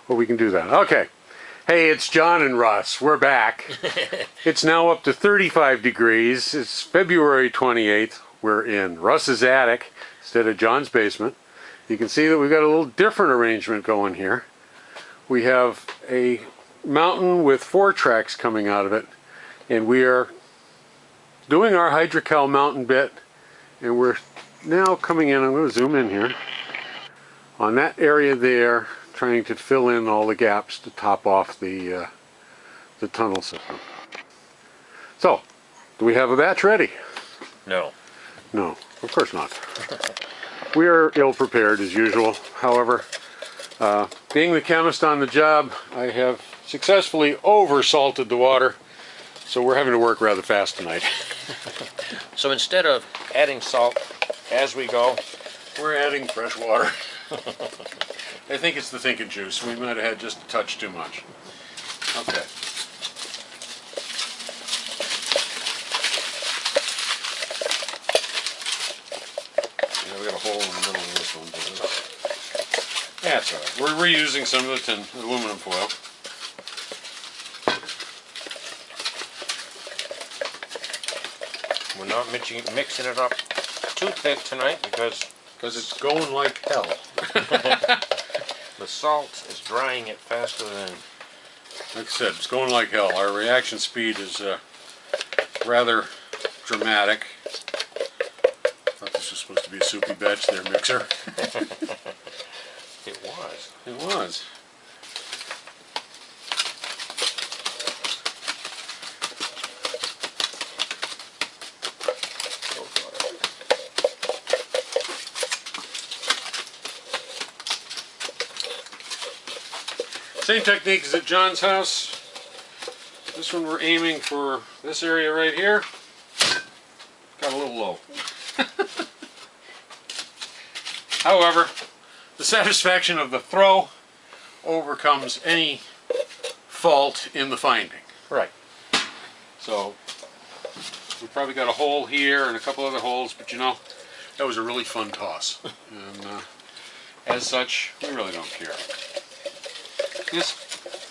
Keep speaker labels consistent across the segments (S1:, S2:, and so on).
S1: Well, we can do that. Okay. Hey, it's John and Russ. We're back. It's now up to 35 degrees. It's February 28th. We're in Russ's attic instead of John's basement. You can see that we've got a little different arrangement going here. We have a mountain with 4 tracks coming out of it, and we are doing our Hydrocal mountain bit, and we're now coming in. I'm going to zoom in here on that area there, trying to fill in all the gaps to top off the tunnel system. So, do we have a batch ready?
S2: No.
S1: No, of course not. We are ill-prepared as usual. However, being the chemist on the job, I have successfully over-salted the water, so we're having to work rather fast tonight.
S2: So instead of adding salt as we go,
S1: We're adding fresh water. I think it's the thinking juice. We might have had just a touch too much. Okay. Yeah, we got a hole in the middle of this one. But that's all right. We're reusing some of the tin aluminum foil.
S2: we're not mixing it up too thick tonight because
S1: it's going like hell.
S2: the salt is drying it faster than...
S1: Like I said, it's going like hell. Our reaction speed is rather dramatic. I thought this was supposed to be a soupy batch there, mixer.
S2: It was.
S1: It was. Same technique as at John's house. This one we're aiming for this area right here. Got a little low. However, the satisfaction of the throw overcomes any fault in the finding.
S2: Right.
S1: So we probably got a hole here and a couple other holes, but you know, that was a really fun toss. And as such, we really don't care.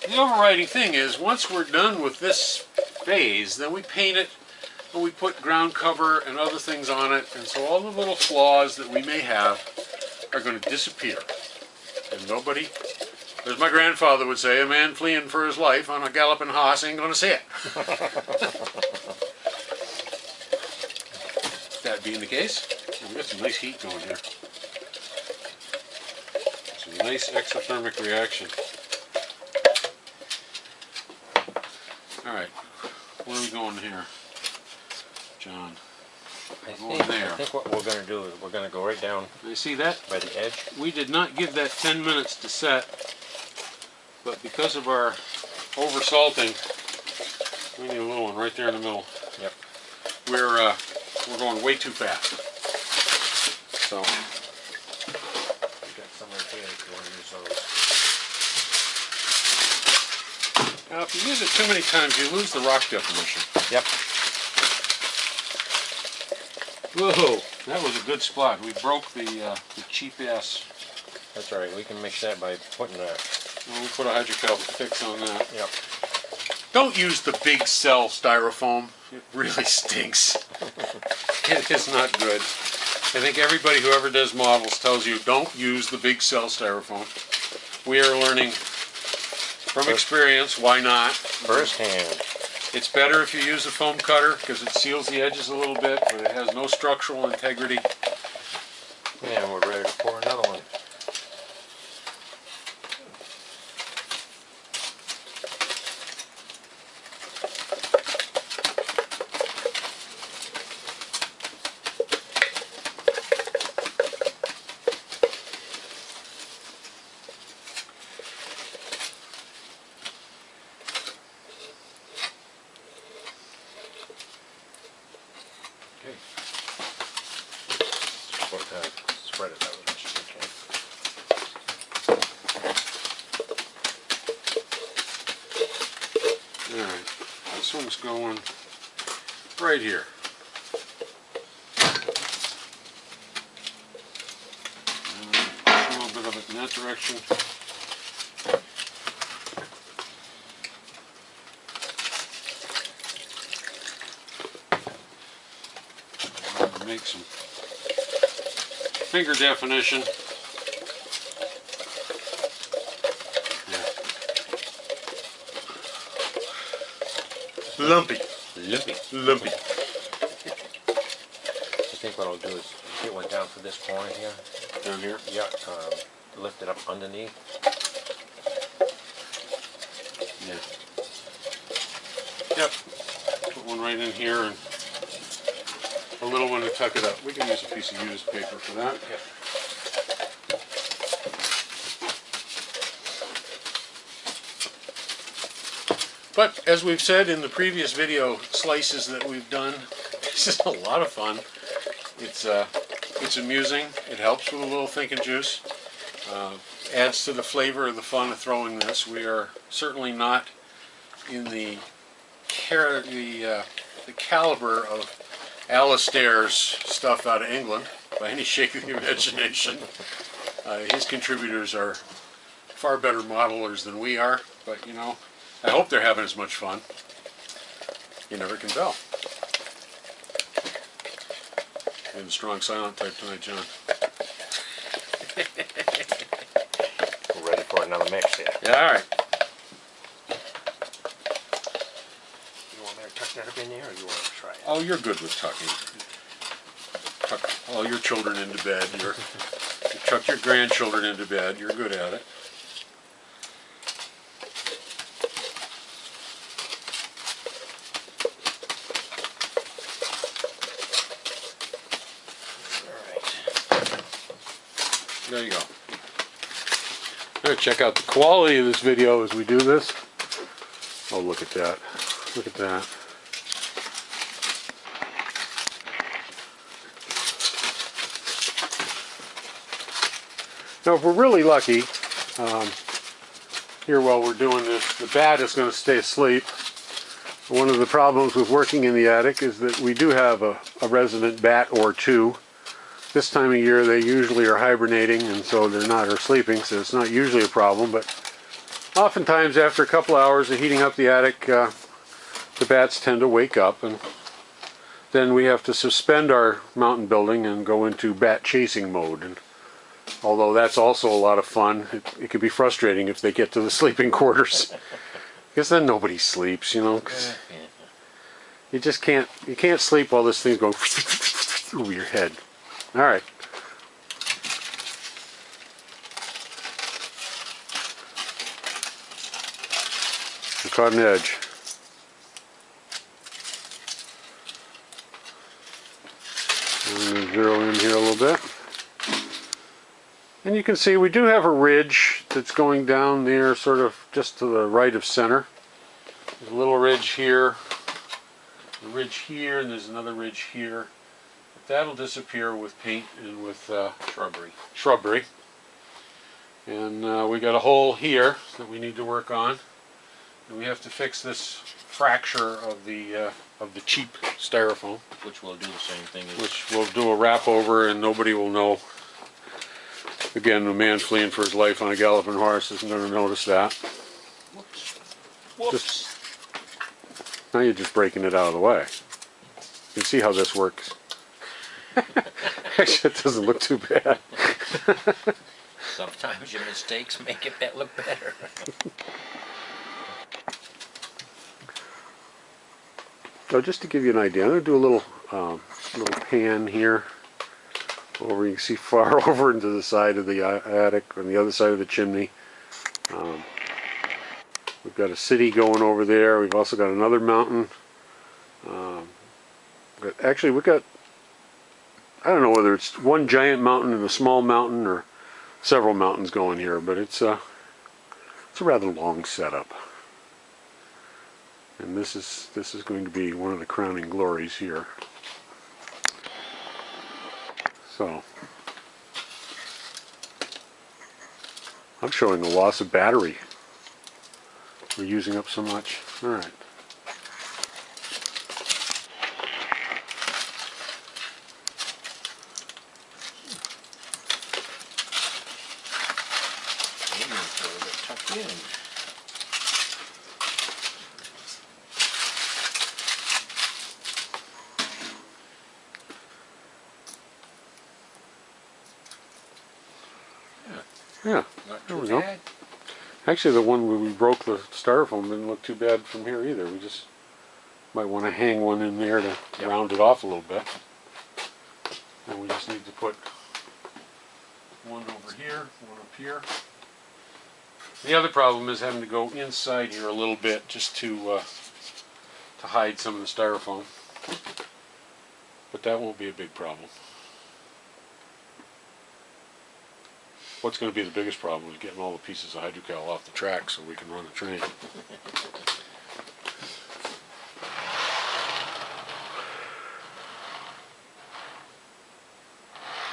S1: The overriding thing is, once we're done with this phase, then we paint it and we put ground cover and other things on it, and so all the little flaws that we may have are going to disappear. And nobody, as my grandfather would say, a man fleeing for his life on a galloping horse ain't going to see it. That being the case, we've got some nice heat going here. Some nice exothermic reaction. Alright, where are we going here, John?
S2: I think what we're going to do is we're going to go right down.
S1: You see that?
S2: By the edge.
S1: We did not give that 10 minutes to set, but because of our over salting, we need a little one right there in the middle.
S2: Yep.
S1: We're going way too fast. So
S2: we've got some right there if you want to use those.
S1: Now, if you use it too many times, you lose the rock definition.
S2: Yep.
S1: Whoa, that was a good spot. We broke the cheap ass.
S2: That's all right. We can mix that by putting that.
S1: Well, we'll put a Hydrocal fix on that.
S2: Yep.
S1: Don't use the big cell styrofoam. It really stinks. It is not good. I think everybody who ever does models tells you don't use the big cell styrofoam. We are learning from experience, why not?
S2: Firsthand.
S1: It's better if you use a foam cutter because it seals the edges a little bit, but it has no structural integrity.
S2: And we're ready to pour another one. Spread it out as much as you can.
S1: Alright, this one's going right here. Push a little bit of it in that direction. make some finger definition. Yeah. Lumpy.
S2: Lumpy.
S1: Lumpy.
S2: I think what I'll do is get one down for this corner here.
S1: Down here?
S2: Yeah, lift it up underneath.
S1: Yeah. Yep. Put one right in here and a little one to tuck it up. We can use a piece of used paper for that.
S2: Yep.
S1: But as we've said in the previous video slices that we've done, this is a lot of fun. It's amusing. It helps with a little thinking juice. Adds to the flavor of the fun of throwing this. We are certainly not in the caliber of Alistair's stuff out of England by any shake of the imagination. His contributors are far better modelers than we are, but you know, I hope they're having as much fun. You never can tell. And strong silent type tonight, John.
S2: We're ready for another mix here.
S1: Yeah, all right.
S2: You want me to tuck that up in there, or you want to try it?
S1: Oh, you're good with tucking. Tuck all your children into bed. You tuck your grandchildren into bed. You're good at it. There you go. I'm going to check out the quality of this video as we do this. Oh, look at that. Look at that. Now, if we're really lucky, here while we're doing this, the bat is going to stay asleep. One of the problems with working in the attic is that we do have a resident bat or two. This time of year they usually are hibernating, and so they're not or sleeping, so it's not usually a problem, but oftentimes after a couple hours of heating up the attic, the bats tend to wake up, and then we have to suspend our mountain building and go into bat chasing mode. And although that's also a lot of fun, it can be frustrating if they get to the sleeping quarters, because then nobody sleeps, you know, 'cause you just can't sleep while this thing's going over your head. All right. I caught an edge. I'm going to zero in here a little bit. And you can see we do have a ridge that's going down there sort of just to the right of center. There's a little ridge here, a ridge here, and there's another ridge here. That'll disappear with paint and with shrubbery. And we got a hole here that we need to work on. And we have to fix this fracture of the cheap styrofoam.
S2: Which will do the same thing as...
S1: Which we'll do a wrap over, and nobody will know. Again, a man fleeing for his life on a galloping horse isn't going to notice that.
S2: Whoops. Whoops.
S1: Now you're just breaking it out of the way. You can see how this works. Actually, it doesn't look too bad.
S2: Sometimes your mistakes make it look better.
S1: So just to give you an idea, I'm going to do a little pan here. Over, you can see far over into the side of the attic, on the other side of the chimney. We've got a city going over there. We've also got another mountain. Actually, we've got, I don't know whether it's one giant mountain and a small mountain or several mountains going here, but it's a rather long setup. And this is going to be one of the crowning glories here. So I'm showing the loss of battery. We're using up so much. All right. Yeah,
S2: Not
S1: there
S2: too
S1: we go.
S2: bad.
S1: Actually, the one where we broke the styrofoam didn't look too bad from here either. We just might want to hang one in there to round it off a little bit. And we just need to put one over here, one up here. The other problem is having to go inside here a little bit just to hide some of the styrofoam. But that won't be a big problem. What's going to be the biggest problem is getting all the pieces of Hydrocal off the track so we can run the train.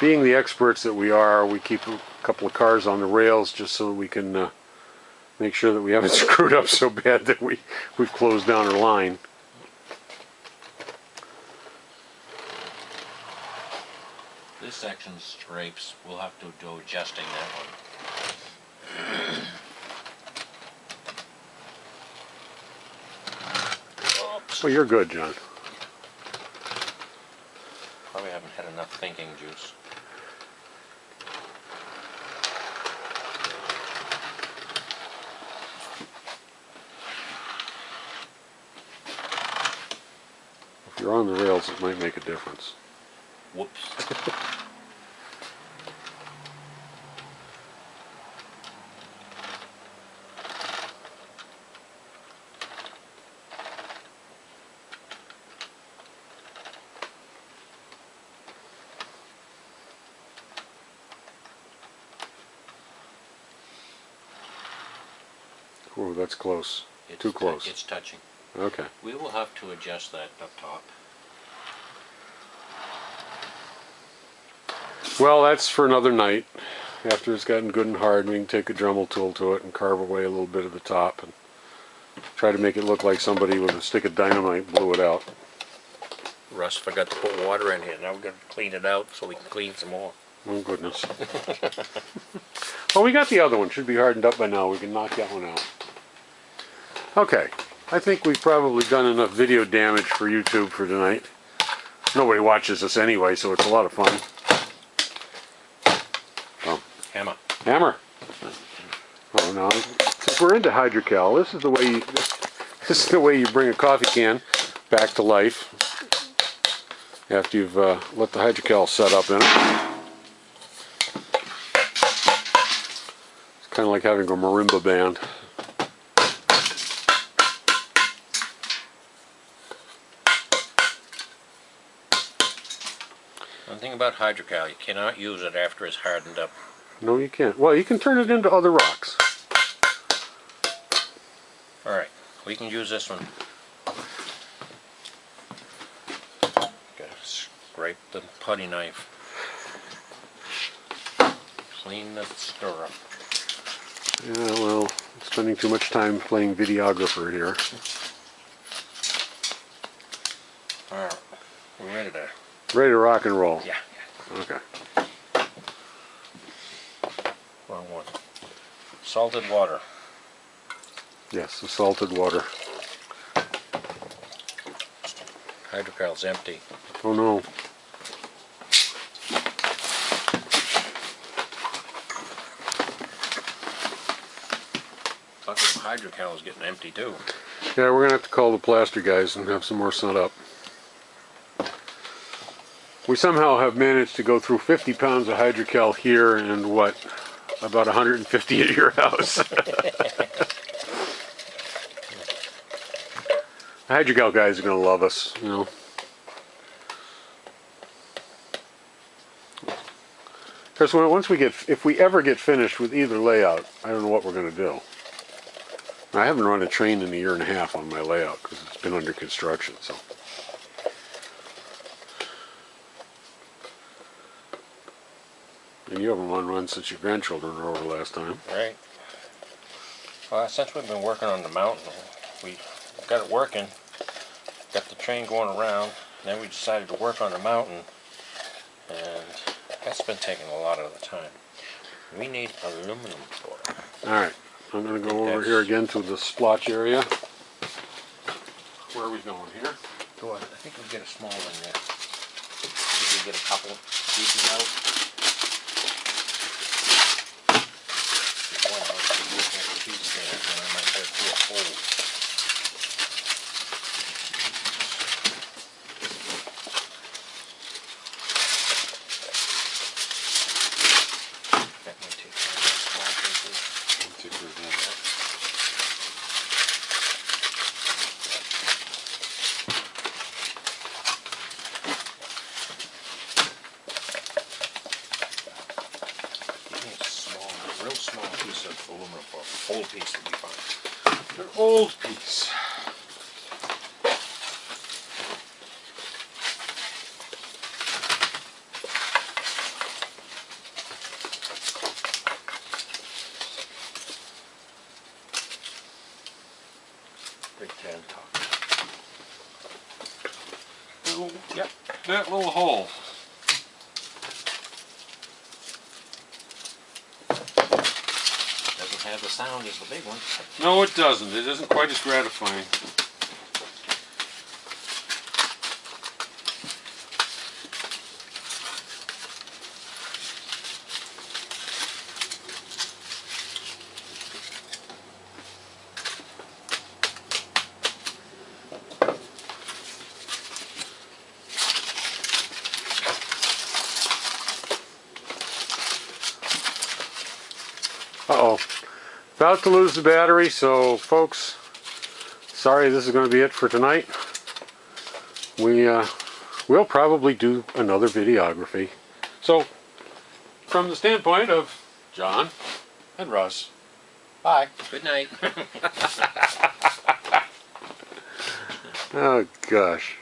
S1: Being the experts that we are, we keep a couple of cars on the rails just so we can make sure that we haven't screwed up so bad that we've closed down our line.
S2: This section scrapes. We'll have to do adjusting that one. Oops.
S1: Well, you're good, John.
S2: Probably haven't had enough thinking juice.
S1: If you're on the rails, it might make a difference.
S2: Whoops.
S1: Oh, that's close.
S2: It's
S1: Too close.
S2: It's touching.
S1: Okay.
S2: We will have to adjust that up top.
S1: Well, that's for another night. After it's gotten good and hard, we can take a Dremel tool to it and carve away a little bit of the top and try to make it look like somebody with a stick of dynamite blew it out.
S2: Russ forgot to put water in here. Now we're going to clean it out so we can clean some more.
S1: Oh, goodness. Well, we got the other one. Should be hardened up by now. We can knock that one out. Okay. I think we've probably done enough video damage for YouTube for tonight. Nobody watches us anyway, so it's a lot of fun. Oh.
S2: Hammer.
S1: Hammer. Oh no! Since we're into Hydrocal, this is the way you bring a coffee can back to life after you've let the Hydrocal set up in it. It's kind of like having a marimba band.
S2: One thing about Hydrocal, you cannot use it after it's hardened up.
S1: No, you can't. Well, you can turn it into other rocks.
S2: Alright, we can use this one. Gotta scrape the putty knife. Clean the stirrup.
S1: Yeah, well, spending too much time playing videographer here.
S2: Alright, we're ready to...
S1: Ready to rock and roll?
S2: Yeah.
S1: Okay.
S2: Wrong one. Salted water.
S1: Yes, the salted water.
S2: Hydrocal's empty.
S1: Oh no.
S2: Bucket of Hydrocal is getting empty too.
S1: Yeah, we're gonna have to call the plaster guys and have some more sent up. We somehow have managed to go through 50 pounds of Hydrocal here and what, about 150 at your house. The Hydrocal guys are going to love us, you know. Because if we ever get finished with either layout, I don't know what we're going to do. I haven't run a train in a year and a half on my layout because it's been under construction, so. And you haven't run since your grandchildren were over last time.
S2: Right. Well, since we've been working on the mountain, we got it working, got the train going around, then we decided to work on the mountain, and that's been taking a lot of the time. We need aluminum for it.
S1: Alright, I'm going to go over here again to the splotch area. Where are we going here?
S2: Go on. I think we'll get a small one there. I think we'll get a couple pieces out. Old piece would be fine.
S1: An old piece.
S2: Big tan top.
S1: Oh, yep, that little hole.
S2: Doesn't have the sound as the big one.
S1: No, it doesn't. It isn't quite as gratifying. Uh-oh. About to lose the battery, so folks, sorry, this is going to be it for tonight. We'll probably do another videography. So, from the standpoint of John and Russ, bye.
S2: Good night.
S1: Oh, gosh.